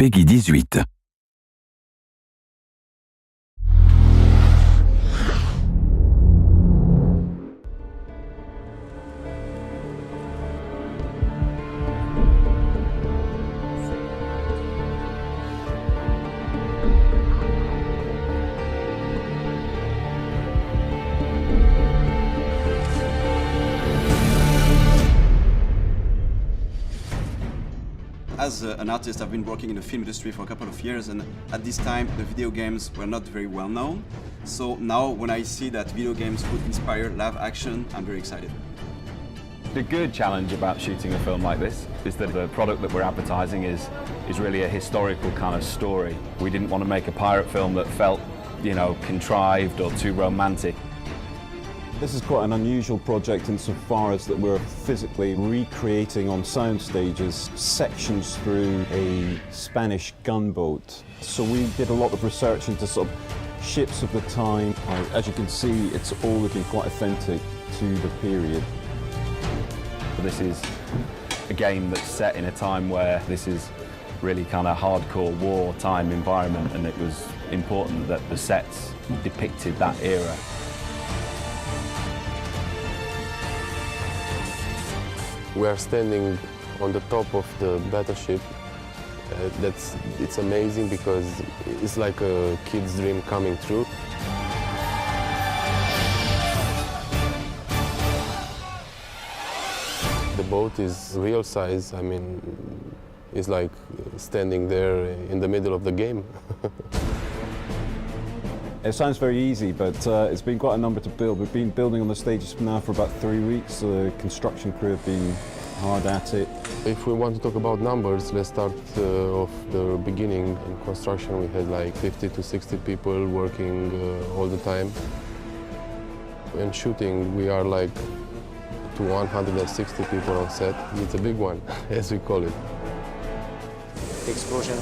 Peggy 18. As an artist, I've been working in the film industry for a couple of years, and at this time the video games were not very well known. So now when I see that video games could inspire live action, I'm very excited. The good challenge about shooting a film like this is that the product that we're advertising is really a historical kind of story. We didn't want to make a pirate film that felt, contrived or too romantic. This is quite an unusual project insofar as that we're physically recreating on sound stages sections through a Spanish gunboat. So we did a lot of research into sort of ships of the time. As you can see, it's all looking quite authentic to the period. This is a game that's set in a time where this is really kind of hardcore wartime environment, and it was important that the sets depicted that era. We are standing on the top of the battleship. It's amazing because it's like a kid's dream coming true. The boat is real size. I mean, it's like standing there in the middle of the game. It sounds very easy, but it's been quite a number to build. We've been building on the stages now for about 3 weeks. The construction crew have been hard at it. If we want to talk about numbers, let's start off the beginning. In construction, we had like 50 to 60 people working all the time. In shooting, we are like to 160 people on set. It's a big one, as we call it. The explosion,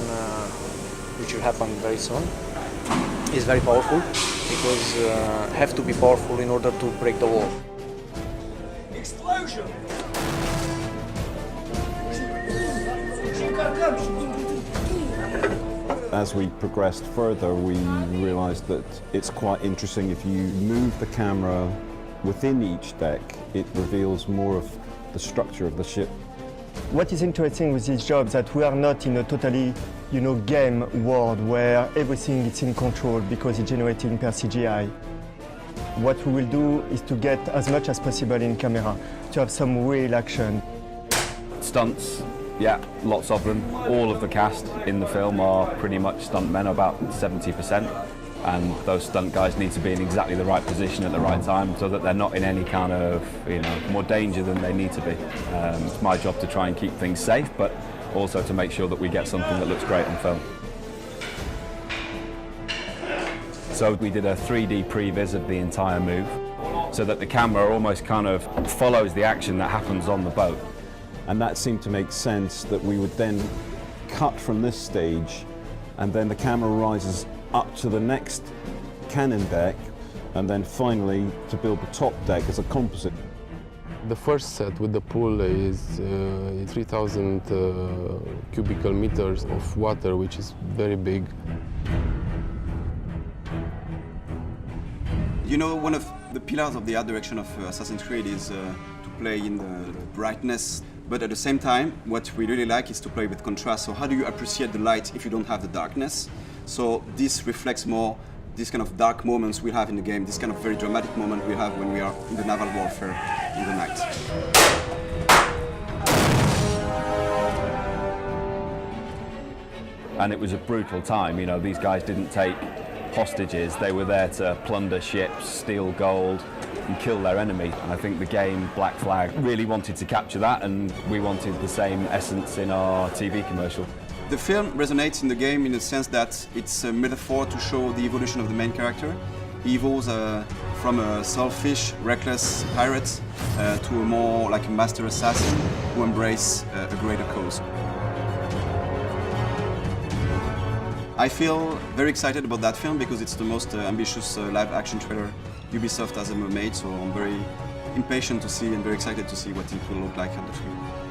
which will happen very soon, is very powerful because have to be powerful in order to break the wall. Explosion! As we progressed further, we realized that it's quite interesting if you move the camera within each deck, it reveals more of the structure of the ship. What is interesting with this job is that we are not in a totally, game world where everything is in control because it's generated per CGI. What we will do is to get as much as possible in camera, to have some real action. Stunts, yeah, lots of them. All of the cast in the film are pretty much stuntmen, about 70%. And those stunt guys need to be in exactly the right position at the right time so that they're not in any kind of, more danger than they need to be. It's my job to try and keep things safe, but also to make sure that we get something that looks great on film. So we did a 3D previs of the entire move so that the camera almost kind of follows the action that happens on the boat. And that seemed to make sense that we would then cut from this stage and then the camera rises up to the next cannon deck, and then finally to build the top deck as a composite. The first set with the pool is 3,000 cubical meters of water, which is very big. One of the pillars of the art direction of Assassin's Creed is to play in the brightness, but at the same time, what we really like is to play with contrast. So how do you appreciate the light if you don't have the darkness? So this reflects more this kind of dark moments we have in the game, this kind of very dramatic moment we have when we are in the naval warfare in the night. And it was a brutal time, these guys didn't take hostages, they were there to plunder ships, steal gold and kill their enemy. And I think the game Black Flag really wanted to capture that, and we wanted the same essence in our TV commercial. The film resonates in the game in the sense that it's a metaphor to show the evolution of the main character. He evolves from a selfish, reckless pirate to a more like a master assassin who embraces a greater cause. I feel very excited about that film because it's the most ambitious live-action trailer Ubisoft has ever made, so I'm very impatient to see and very excited to see what it will look like on the screen.